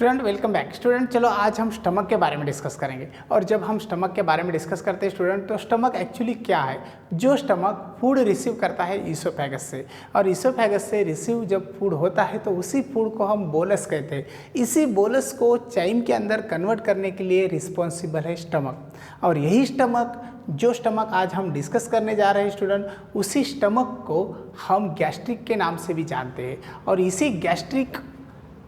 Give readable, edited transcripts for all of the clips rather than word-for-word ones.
Student welcome back. Student चलो आज हम स्टमक के बारे में डिस्कस करेंगे। और जब हम स्टमक के बारे में डिस्कस करते हैं स्टूडेंट, तो स्टमक एक्चुअली क्या है। जो स्टमक फूड रिसीव करता है ईसोफेगस से, और ईसोफेगस से रिसीव जब फूड होता है तो उसी फूड को हम बोलस कहते हैं। इसी बोलस को चाइम के अंदर कन्वर्ट करने के लिए रिस्पॉन्सिबल है स्टमक। और यही स्टमक, जो स्टमक आज हम डिस्कस करने जा रहे हैं स्टूडेंट, उसी स्टमक को हम गैस्ट्रिक के नाम से भी जानते हैं। और इसी गैस्ट्रिक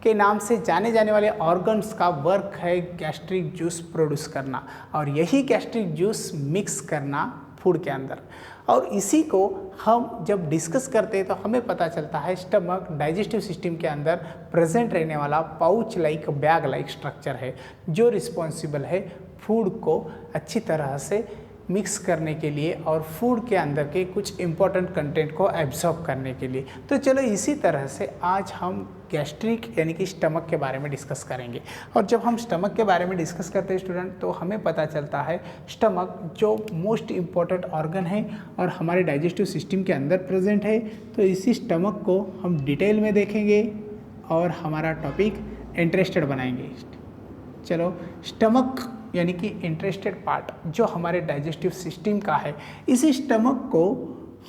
के नाम से जाने जाने वाले ऑर्गन्स का वर्क है गैस्ट्रिक जूस प्रोड्यूस करना, और यही गैस्ट्रिक जूस मिक्स करना फूड के अंदर। और इसी को हम जब डिस्कस करते हैं तो हमें पता चलता है स्टमक डाइजेस्टिव सिस्टम के अंदर प्रेजेंट रहने वाला pouch like, bag like structure है, जो रिस्पॉन्सिबल है फूड को अच्छी तरह से मिक्स करने के लिए और फूड के अंदर के कुछ इंपॉर्टेंट कंटेंट को एब्जॉर्ब करने के लिए। तो चलो इसी तरह से आज हम गैस्ट्रिक यानी कि स्टमक के बारे में डिस्कस करेंगे। और जब हम स्टमक के बारे में डिस्कस करते हैं स्टूडेंट, तो हमें पता चलता है स्टमक जो मोस्ट इम्पॉर्टेंट ऑर्गन है और हमारे डाइजेस्टिव सिस्टम के अंदर प्रेजेंट है। तो इसी स्टमक को हम डिटेल में देखेंगे और हमारा टॉपिक इंटरेस्टेड बनाएंगे। चलो, स्टमक यानी कि इंटरेस्टेड पार्ट जो हमारे डाइजेस्टिव सिस्टम का है, इसी स्टमक को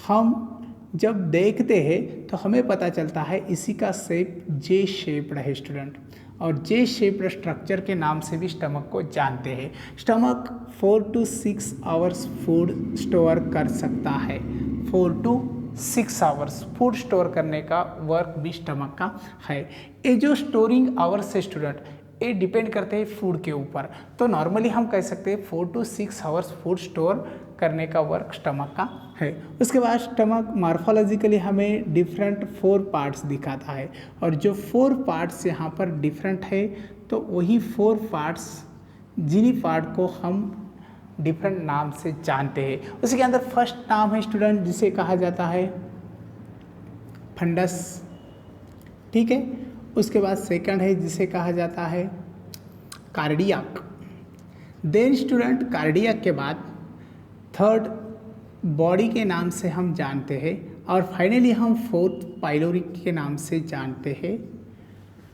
हम जब देखते हैं तो हमें पता चलता है इसी का शेप जे शेप्ड है स्टूडेंट। और जे शेप्ड स्ट्रक्चर के नाम से भी स्टमक को जानते हैं। Stomach 4 to 6 hours food store कर सकता है। 4 to 6 आवर्स फूड स्टोर करने का वर्क भी स्टमक का है। ये जो स्टोरिंग आवर्स है स्टूडेंट, ये डिपेंड करते हैं फूड के ऊपर। तो नॉर्मली हम कह सकते हैं 4 to 6 आवर्स फूड स्टोर करने का वर्क स्टमक का है। उसके बाद स्टमक मार्फोलॉजिकली हमें डिफरेंट 4 पार्ट्स दिखाता है। और जो 4 पार्ट्स यहाँ पर डिफरेंट है, तो वही 4 पार्ट्स, जिन्हीं पार्ट को हम डिफरेंट नाम से जानते हैं। उसके अंदर फर्स्ट नाम है स्टूडेंट जिसे कहा जाता है फंडस, ठीक है। उसके बाद सेकंड है जिसे कहा जाता है कार्डियक। देन स्टूडेंट कार्डियक के बाद थर्ड बॉडी के नाम से हम जानते हैं। और फाइनली हम फोर्थ पाइलोरिक के नाम से जानते हैं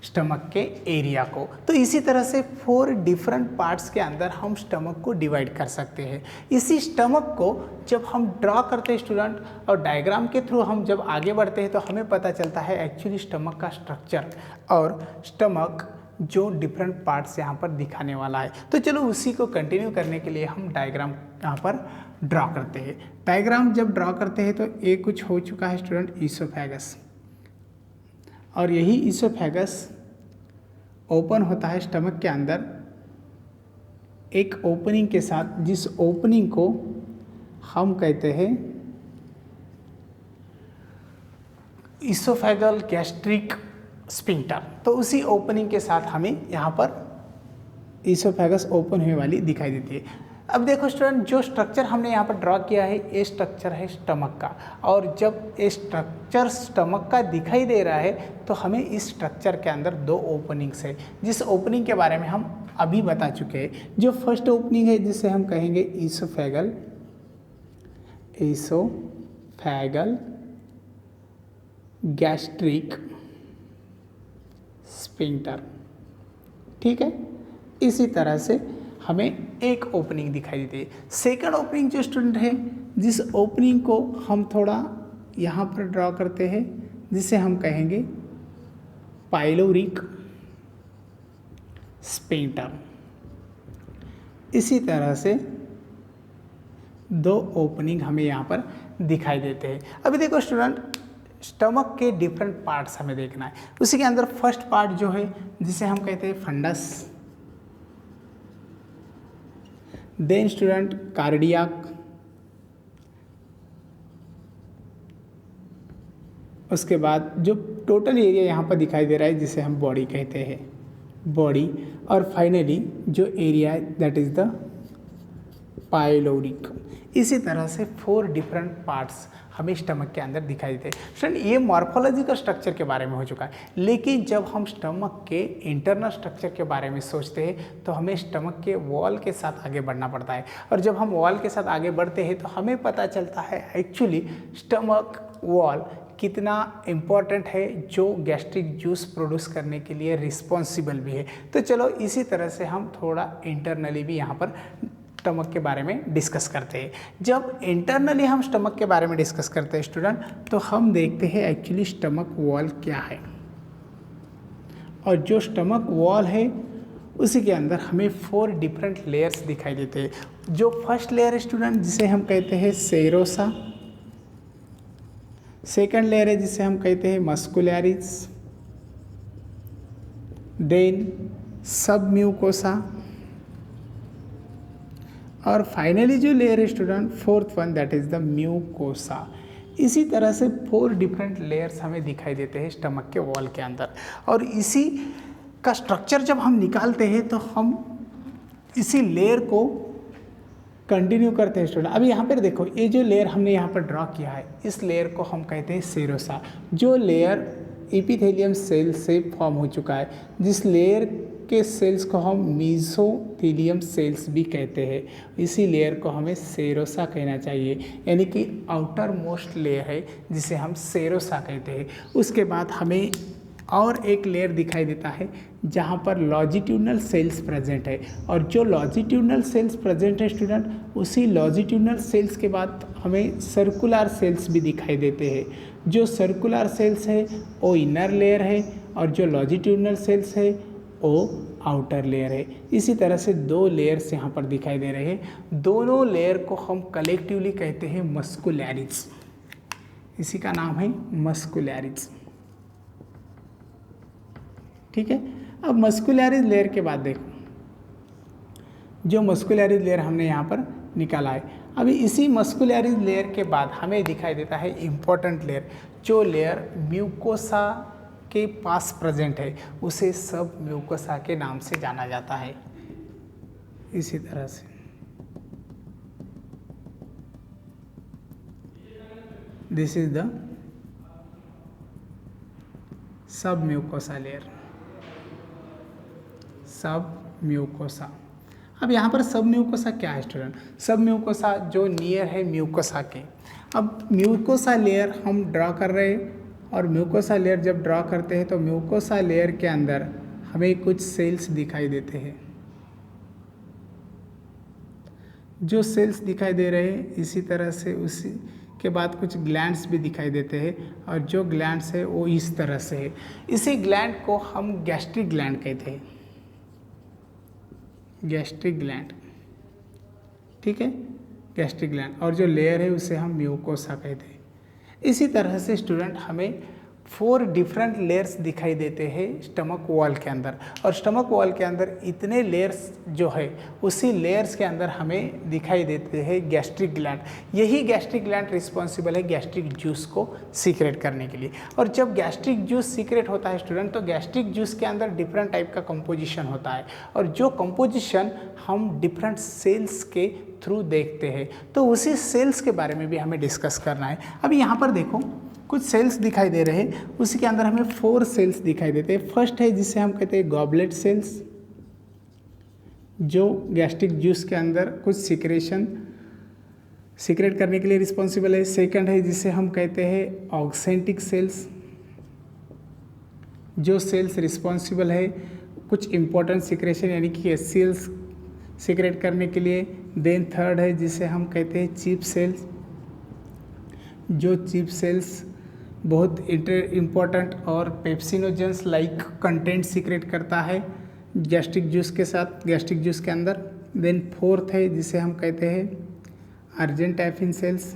स्टमक के एरिया को। तो इसी तरह से 4 डिफरेंट पार्ट्स के अंदर हम स्टमक को डिवाइड कर सकते हैं। इसी स्टमक को जब हम ड्रॉ करते हैं स्टूडेंट, और डायग्राम के थ्रू हम जब आगे बढ़ते हैं, तो हमें पता चलता है एक्चुअली स्टमक का स्ट्रक्चर और स्टमक जो डिफरेंट पार्ट्स यहाँ पर दिखाने वाला है। तो चलो उसी को कंटिन्यू करने के लिए हम डायग्राम यहाँ पर ड्रॉ करते हैं। डायग्राम जब ड्रॉ करते हैं तो ये कुछ हो चुका है स्टूडेंट, ईसोफेगस। और यही ईसोफेगस ओपन होता है स्टमक के अंदर एक ओपनिंग के साथ, जिस ओपनिंग को हम कहते हैं ईसोफेगल गैस्ट्रिक स्फिंक्टर। तो उसी ओपनिंग के साथ हमें यहाँ पर ईसोफेगस ओपन हुई वाली दिखाई देती है। अब देखो स्टूडेंट, जो स्ट्रक्चर हमने यहाँ पर ड्रॉ किया है, ये स्ट्रक्चर है स्टमक का। और जब ये स्ट्रक्चर स्टमक का दिखाई दे रहा है, तो हमें इस स्ट्रक्चर के अंदर 2 ओपनिंग्स है, जिस ओपनिंग के बारे में हम अभी बता चुके हैं। जो फर्स्ट ओपनिंग है जिसे हम कहेंगे ईसोफेगल गैस्ट्रिक स्फिंक्टर, ठीक है। इसी तरह से हमें एक ओपनिंग दिखाई देती है। सेकंड ओपनिंग जो स्टूडेंट है, जिस ओपनिंग को हम थोड़ा यहाँ पर ड्रॉ करते हैं, जिसे हम कहेंगे पाइलोरिक स्फिंक्टर। इसी तरह से 2 ओपनिंग हमें यहाँ पर दिखाई देते हैं। अभी देखो स्टूडेंट, स्टमक के डिफरेंट पार्ट्स हमें देखना है। उसी के अंदर फर्स्ट पार्ट जो है जिसे हम कहते हैं फंडस, देन स्टूडेंट कार्डियक, उसके बाद जो टोटल एरिया यहाँ पर दिखाई दे रहा है जिसे हम बॉडी कहते हैं, बॉडी। और फाइनली जो एरिया है दैट इज द पाइलोरिक। इसी तरह से 4 डिफरेंट पार्ट्स हमें स्टमक के अंदर दिखाई देते हैं। फ्रेंड, ये मॉर्फोलॉजिकल स्ट्रक्चर के बारे में हो चुका है। लेकिन जब हम स्टमक के इंटरनल स्ट्रक्चर के बारे में सोचते हैं, तो हमें स्टमक के वॉल के साथ आगे बढ़ना पड़ता है। और जब हम वॉल के साथ आगे बढ़ते हैं, तो हमें पता चलता है एक्चुअली स्टमक वॉल कितना इम्पॉर्टेंट है, जो गैस्ट्रिक जूस प्रोड्यूस करने के लिए रिस्पॉन्सिबल भी है। तो चलो इसी तरह से हम थोड़ा इंटरनली भी यहाँ पर स्टमक के बारे में डिस्कस करते हैं। जब इंटरनली हम स्टमक के बारे में डिस्कस करते हैं स्टूडेंट, तो हम देखते हैं एक्चुअली स्टमक वॉल क्या है। और जो स्टमक वॉल है उसी के अंदर हमें 4 डिफरेंट लेयर्स दिखाई देते हैं। जो फर्स्ट लेयर है स्टूडेंट, जिसे हम कहते हैं सेरोसा। सेकंड लेयर है जिसे हम कहते हैं मस्कुलैरिस, देन सब म्यूकोसा, और फाइनली जो लेयर है student fourth one, that is the mucosa. इसी तरह से 4 डिफरेंट लेयर्स हमें दिखाई देते हैं स्टमक के वॉल के अंदर। और इसी का स्ट्रक्चर जब हम निकालते हैं तो हम इसी लेयर को कंटिन्यू करते हैं स्टूडेंट। अभी यहाँ पर देखो, ये जो लेयर हमने यहाँ पर ड्रॉ किया है, इस लेयर को हम कहते हैं सेरोसा। जो लेयर एपिथेलियम सेल से फॉर्म हो चुका है, जिस लेयर के सेल्स को हम मीजोथेलियम सेल्स भी कहते हैं, इसी लेयर को हमें सेरोसा कहना चाहिए, यानी कि आउटर मोस्ट लेयर है जिसे हम सेरोसा कहते हैं। उसके बाद हमें और एक लेयर दिखाई देता है जहाँ पर लॉन्जिट्यूडनल सेल्स प्रेजेंट है। और जो लॉन्जिट्यूडनल सेल्स प्रेजेंट है स्टूडेंट, उसी लॉन्जिट्यूडनल सेल्स के बाद हमें सर्कुलर सेल्स भी दिखाई देते हैं। जो सर्कुलर सेल्स है वो इनर लेयर है, और जो लॉन्जिट्यूडनल सेल्स है वो आउटर लेयर है। इसी तरह से 2 लेयर्स यहाँ पर दिखाई दे रहे हैं। दोनों लेयर को हम कलेक्टिवली कहते हैं मस्कुलैरिस। इसी का नाम है मस्कुलैरिस। ठीक है। अब मस्कुलैरिस लेयर के बाद देखो, जो मस्कुलैरिस लेयर हमने यहाँ पर निकाला है, अभी इसी मस्कुलैरिस लेयर के बाद हमें दिखाई देता है इम्पोर्टेंट लेयर। जो लेयर म्यूकोसा के पास प्रेजेंट है उसे सब म्यूकोसा के नाम से जाना जाता है। इसी तरह से this is the sub mucosa layer, सब म्यूकोसा। अब यहाँ पर सब म्यूकोसा क्या है स्टूडेंट? सब म्यूकोसा जो नियर है म्यूकोसा के। अब म्यूकोसा लेयर हम ड्रा कर रहे हैं, और म्यूकोसा लेयर जब ड्रा करते हैं तो म्यूकोसा लेयर के अंदर हमें कुछ सेल्स दिखाई देते हैं। जो सेल्स दिखाई दे रहे हैं, इसी तरह से उसी के बाद कुछ ग्लैंड्स भी दिखाई देते हैं, और जो ग्लैंड्स है वो इस तरह से है। इसी ग्लैंड को हम गैस्ट्रिक ग्लैंड कहते हैं, गैस्ट्रिक ग्लैंड। ठीक है, गैस्ट्रिक ग्लैंड। और जो लेयर है उसे हम म्यूकोसा कहते हैं। इसी तरह से स्टूडेंट हमें 4 डिफरेंट लेयर्स दिखाई देते हैं स्टमक वॉल के अंदर। और स्टमक वॉल के अंदर इतने लेयर्स जो है, उसी लेयर्स के अंदर हमें दिखाई देते हैं गैस्ट्रिक ग्लैंड। यही गैस्ट्रिक ग्लैंड रिस्पॉन्सिबल है गैस्ट्रिक जूस को सीक्रेट करने के लिए। और जब गैस्ट्रिक जूस सीक्रेट होता है स्टूडेंट, तो गैस्ट्रिक जूस के अंदर डिफरेंट टाइप का कंपोजिशन होता है, और जो कंपोजिशन हम डिफरेंट सेल्स के थ्रू देखते हैं। तो उसी सेल्स के बारे में भी हमें डिस्कस करना है। अभी यहाँ पर देखो, कुछ सेल्स दिखाई दे रहे हैं, उसी के अंदर हमें 4 सेल्स दिखाई देते हैं। फर्स्ट है जिसे हम कहते हैं गॉबलेट सेल्स, जो गैस्ट्रिक जूस के अंदर कुछ सीक्रेट करने के लिए रिस्पॉन्सिबल है। सेकंड है जिसे हम कहते हैं ऑक्सेंटिक सेल्स, जो सेल्स रिस्पॉन्सिबल है कुछ इंपॉर्टेंट सीक्रेशन यानी कि HCl सीक्रेट करने के लिए। देन थर्ड है जिसे हम कहते हैं चीप सेल्स, जो चीप सेल्स बहुत इम्पोर्टेंट और पेप्सिनोजेंस लाइक कंटेंट सीक्रेट करता है गैस्ट्रिक जूस के साथ, गैस्ट्रिक जूस के अंदर। देन फोर्थ है जिसे हम कहते हैं अर्जेंटाइफिन सेल्स,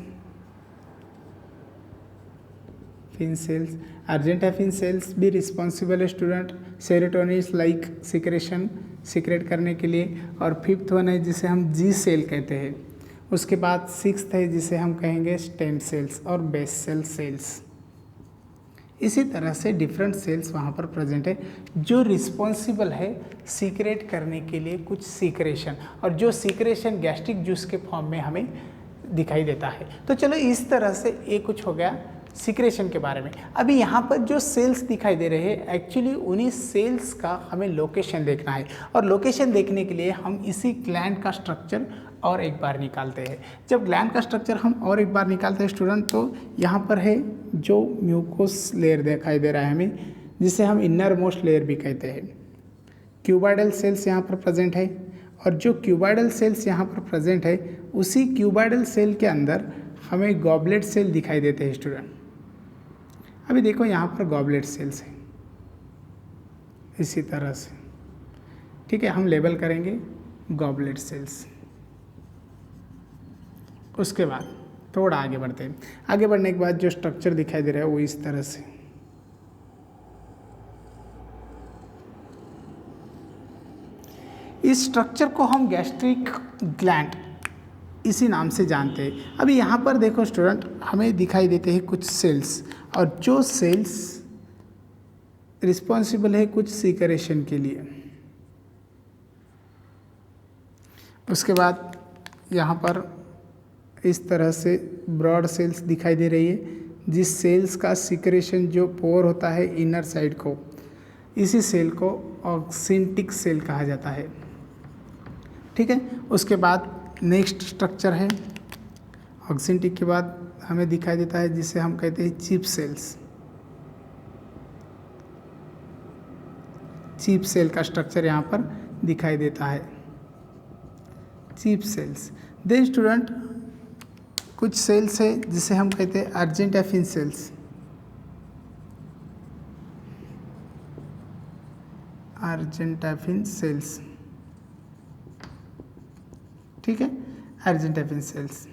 अर्जेंटाइफिन सेल्स भी रिस्पॉन्सिबल है student serotonin like secretion secret करने के लिए। और फिफ्थ वन है जिसे हम जी सेल कहते हैं। उसके बाद सिक्स्थ है जिसे हम कहेंगे स्टेम सेल्स और बेसल सेल्स। इसी तरह से डिफरेंट सेल्स वहाँ पर प्रेजेंट है जो रिस्पॉन्सिबल है सीक्रेट करने के लिए कुछ सीक्रेशन, और जो सीक्रेशन गैस्ट्रिक जूस के फॉर्म में हमें दिखाई देता है। तो चलो इस तरह से ये कुछ हो गया सिक्रेशन के बारे में। अभी यहाँ पर जो सेल्स दिखाई दे रहे हैं एक्चुअली उन्हीं सेल्स का हमें लोकेशन देखना है, और लोकेशन देखने के लिए हम इसी ग्लैंड का स्ट्रक्चर और एक बार निकालते हैं। जब ग्लैंड का स्ट्रक्चर हम और एक बार निकालते हैं स्टूडेंट, तो यहाँ पर है जो म्यूकोस लेयर दिखाई दे रहा है हमें, जिसे हम इनर मोस्ट लेयर भी कहते हैं। क्यूबॉइडल सेल्स यहाँ पर प्रेजेंट है, और जो क्यूबॉइडल सेल्स यहाँ पर प्रेजेंट है उसी क्यूबॉइडल सेल के अंदर हमें गॉबलेट सेल दिखाई देते हैं स्टूडेंट। अभी देखो यहाँ पर गॉबलेट सेल्स है इसी तरह से, ठीक है, हम लेबल करेंगे गॉबलेट सेल्स। उसके बाद थोड़ा आगे बढ़ते हैं। आगे बढ़ने के बाद जो स्ट्रक्चर दिखाई दे रहा है वो इस तरह से, इस स्ट्रक्चर को हम गैस्ट्रिक ग्लैंड इसी नाम से जानते हैं। अभी यहाँ पर देखो स्टूडेंट, हमें दिखाई देते हैं कुछ सेल्स, और जो सेल्स रिस्पॉन्सिबल है कुछ सीक्रेशन के लिए। उसके बाद यहाँ पर इस तरह से ब्रॉड सेल्स दिखाई दे रही है, जिस सेल्स का सीक्रेशन जो पोर होता है इनर साइड को, इसी सेल को ऑक्सिंटिक सेल कहा जाता है, ठीक है। उसके बाद नेक्स्ट स्ट्रक्चर है ऑक्सिंटिक के बाद हमें दिखाई देता है जिसे हम कहते हैं चीप सेल्स। चीप सेल का स्ट्रक्चर यहाँ पर दिखाई देता है, चीप सेल्स। देन स्टूडेंट कुछ सेल्स है जिसे हम कहते हैं अर्जेंटाफिन सेल्स। अर्जेंटाफिन सेल्स, ठीक है, अर्जेंटाफिन सेल्स।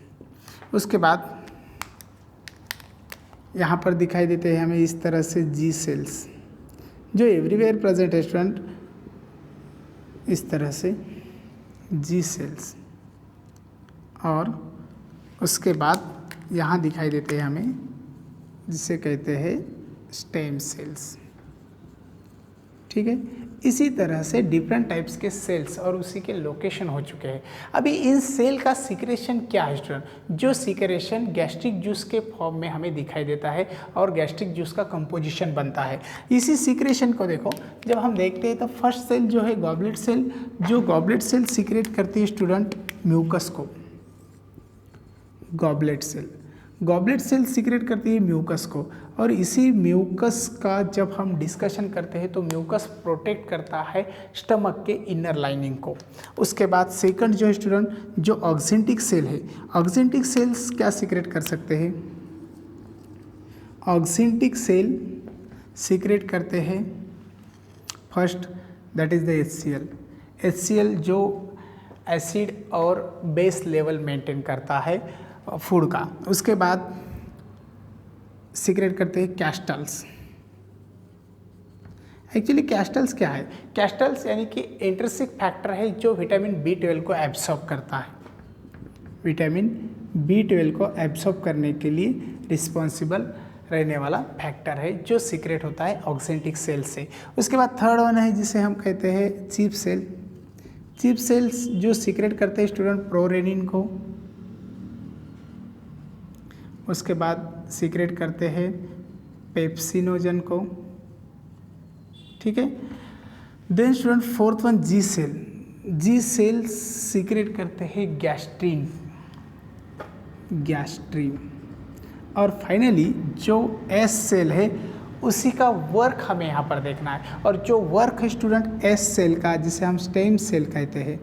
उसके बाद यहाँ पर दिखाई देते हैं हमें इस तरह से जी सेल्स, जो एवरीवेयर प्रेजेंट है स्टूडेंट, इस तरह से जी सेल्स। और उसके बाद यहाँ दिखाई देते हैं हमें जिसे कहते हैं स्टेम सेल्स, ठीक है। इसी तरह से डिफरेंट टाइप्स के सेल्स और उसी के लोकेशन हो चुके हैं। अभी इन सेल का सीक्रेशन क्या है स्टूडेंट? जो सीक्रेशन गैस्ट्रिक जूस के फॉर्म में हमें दिखाई देता है और गैस्ट्रिक जूस का कंपोजिशन बनता है। इसी सीक्रेशन को देखो, जब हम देखते हैं तो फर्स्ट सेल जो है गॉबलेट सेल, जो गॉबलेट सेल सीक्रेट करती है स्टूडेंट म्यूकस को। गॉबलेट सेल सीक्रेट करती है म्यूकस को, और इसी म्यूकस का जब हम डिस्कशन करते हैं तो म्यूकस प्रोटेक्ट करता है स्टमक के इनर लाइनिंग को। उसके बाद सेकंड जो है स्टूडेंट, जो ऑक्सिंटिक सेल है, ऑक्सिंटिक सेल्स क्या सीक्रेट कर सकते हैं? ऑक्सिंटिक सेल सीक्रेट करते हैं first, that is the HCl। HCl जो एसिड और बेस लेवल मेंटेन करता है फूड का। उसके बाद सीक्रेट करते हैं कैस्टल्स। एक्चुअली कैस्टल्स क्या है? कैस्टल्स यानी कि इंट्रिंसिक फैक्टर है जो विटामिन B12 को एब्सॉर्ब करता है। विटामिन B12 को एब्सॉर्ब करने के लिए रिस्पॉन्सिबल रहने वाला फैक्टर है जो सीक्रेट होता है ऑक्सिंटिक सेल से। उसके बाद थर्ड वन है जिसे हम कहते हैं चीप सेल। चीप सेल्स जो सीक्रेट करते हैं स्टूडेंट प्रोरेनिन को। उसके बाद सीक्रेट करते हैं पेप्सिनोजन को, ठीक है। देन स्टूडेंट फोर्थ वन जी सेल। जी सेल सीक्रेट करते हैं गैस्ट्रीन। और फाइनली जो एस सेल है उसी का वर्क हमें यहाँ पर देखना है, और जो वर्क है स्टूडेंट एस सेल का, जिसे हम स्टेम सेल कहते हैं।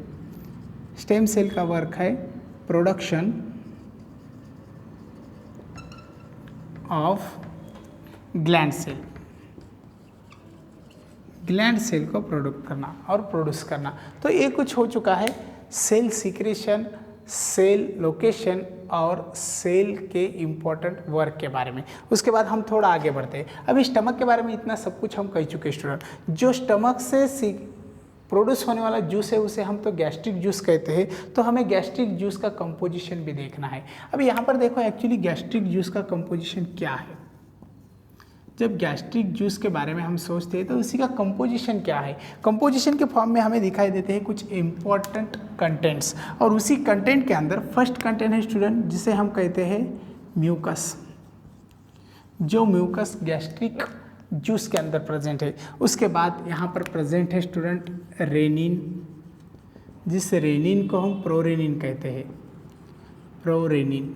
स्टेम सेल का वर्क है production of gland cell. Gland cell को प्रोड्यूस करना और प्रोड्यूस करना। तो ये कुछ हो चुका है सेल सीक्रेशन, सेल लोकेशन और सेल के इम्पोर्टेंट वर्क के बारे में। उसके बाद हम थोड़ा आगे बढ़ते हैं। अभी स्टमक के बारे में इतना सब कुछ हम कह चुके स्टूडेंट। जो स्टमक से प्रोड्यूस होने वाला जूस है उसे हम तो गैस्ट्रिक जूस कहते हैं, तो हमें गैस्ट्रिक जूस का कंपोजिशन भी देखना है। अभी यहाँ पर देखो एक्चुअली गैस्ट्रिक जूस का कंपोजिशन क्या है। जब गैस्ट्रिक जूस के बारे में हम सोचते हैं तो उसी का कंपोजिशन क्या है। कंपोजिशन के फॉर्म में हमें दिखाई देते हैं कुछ इम्पॉर्टेंट कंटेंट्स, और उसी कंटेंट के अंदर फर्स्ट कंटेंट है स्टूडेंट जिसे हम कहते हैं म्यूकस। जो म्यूकस गैस्ट्रिक जूस के अंदर प्रेजेंट है। उसके बाद यहाँ पर प्रेजेंट है स्टूडेंट रेनिन, जिस रेनिन को हम प्रोरेनिन कहते हैं, प्रोरेनिन,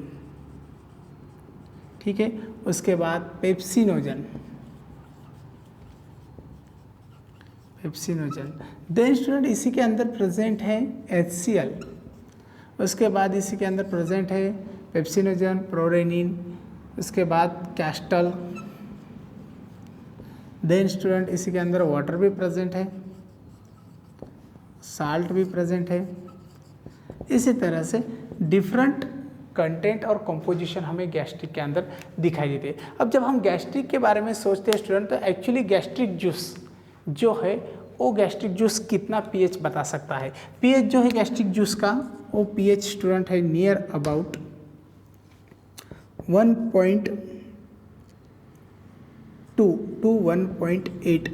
ठीक है। उसके बाद पेप्सिनोजन, पेप्सिनोजन। देन स्टूडेंट इसी के अंदर प्रेजेंट है HCl। उसके बाद इसी के अंदर प्रेजेंट है पेप्सिनोजन, प्रोरेनिन, उसके बाद कैस्टल। देन स्टूडेंट इसी के अंदर वाटर भी प्रेजेंट है, साल्ट भी प्रेजेंट है। इसी तरह से डिफरेंट कंटेंट और कंपोजिशन हमें गैस्ट्रिक के अंदर दिखाई देते हैं। अब जब हम गैस्ट्रिक के बारे में सोचते हैं स्टूडेंट, तो एक्चुअली गैस्ट्रिक जूस जो है वो गैस्ट्रिक जूस कितना पीएच बता सकता है। पीएच जो है गैस्ट्रिक जूस का, वो पीएच स्टूडेंट है नियर अबाउट 1.2 to 1.8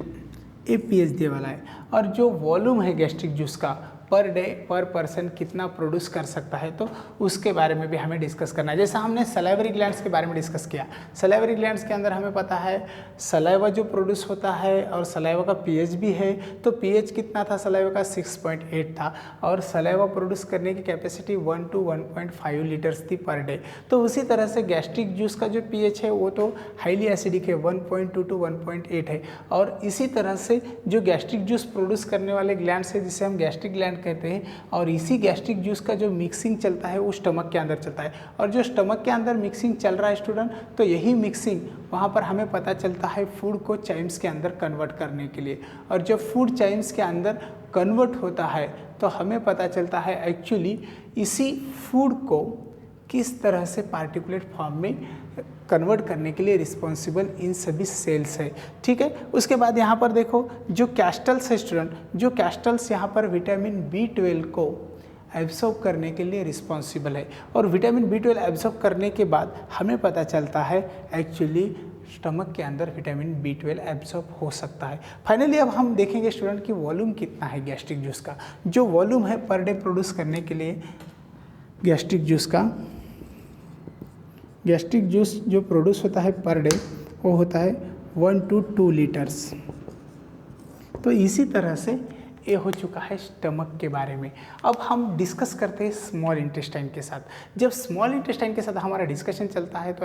ये पीएच दे वाला है। और जो वॉल्यूम है गैस्ट्रिक जूस का पर डे पर पर्सन कितना प्रोड्यूस कर सकता है, तो उसके बारे में भी हमें डिस्कस करना है। जैसा हमने सलाइवरी ग्लैंड्स के बारे में डिस्कस किया, सलाइवरी ग्लैंड्स के अंदर हमें पता है सलाइवा जो प्रोड्यूस होता है और सलाइवा का पीएच भी है। तो पीएच कितना था सलाइवा का, 6.8 था, और सलाइवा प्रोड्यूस करने की कैपेसिटी 1 to 1.5 लीटर्स थी पर डे। तो उसी तरह से गैस्ट्रिक जूस का जो पीएच है वो तो हाईली एसिडिक है, 1.2 to 1.8 है। और इसी तरह से जो गैस्ट्रिक जूस प्रोड्यूस करने वाले ग्लैंड्स है जिसे हम गैस्ट्रिक ग्लैंड कहते हैं, और इसी गैस्ट्रिक जूस का जो मिक्सिंग चलता है वो स्टमक के अंदर चलता है। और जो स्टमक के अंदर मिक्सिंग चल रहा है स्टूडेंट, तो यही मिक्सिंग वहाँ पर हमें पता चलता है फूड को चाइम्स के अंदर कन्वर्ट करने के लिए। और जब फूड चाइम्स के अंदर कन्वर्ट होता है तो हमें पता चलता है एक्चुअली इसी फूड को किस तरह से पार्टिकुलेट फॉर्म में कन्वर्ट करने के लिए रिस्पॉन्सिबल इन सभी सेल्स है, ठीक है। उसके बाद यहाँ पर देखो जो कैस्टल्स है स्टूडेंट, जो कैस्टल्स यहाँ पर विटामिन B12 को एब्जॉर्ब करने के लिए रिस्पॉन्सिबल है। और विटामिन B12 एब्जॉर्ब करने के बाद हमें पता चलता है एक्चुअली स्टमक के अंदर विटामिन B12 एब्जॉर्ब हो सकता है। फाइनली अब हम देखेंगे स्टूडेंट कि वॉल्यूम कितना है गैस्ट्रिक जूस का। जो वॉल्यूम है पर डे प्रोड्यूस करने के लिए गैस्ट्रिक जूस का, गैस्ट्रिक जूस जो प्रोड्यूस होता है पर डे वो होता है 1 to 2 लीटर्स। तो इसी तरह से ये हो चुका है स्टमक के बारे में। अब हम डिस्कस करते हैं स्मॉल इंटेस्टाइन के साथ। जब स्मॉल इंटेस्टाइन के साथ हमारा डिस्कशन चलता है तो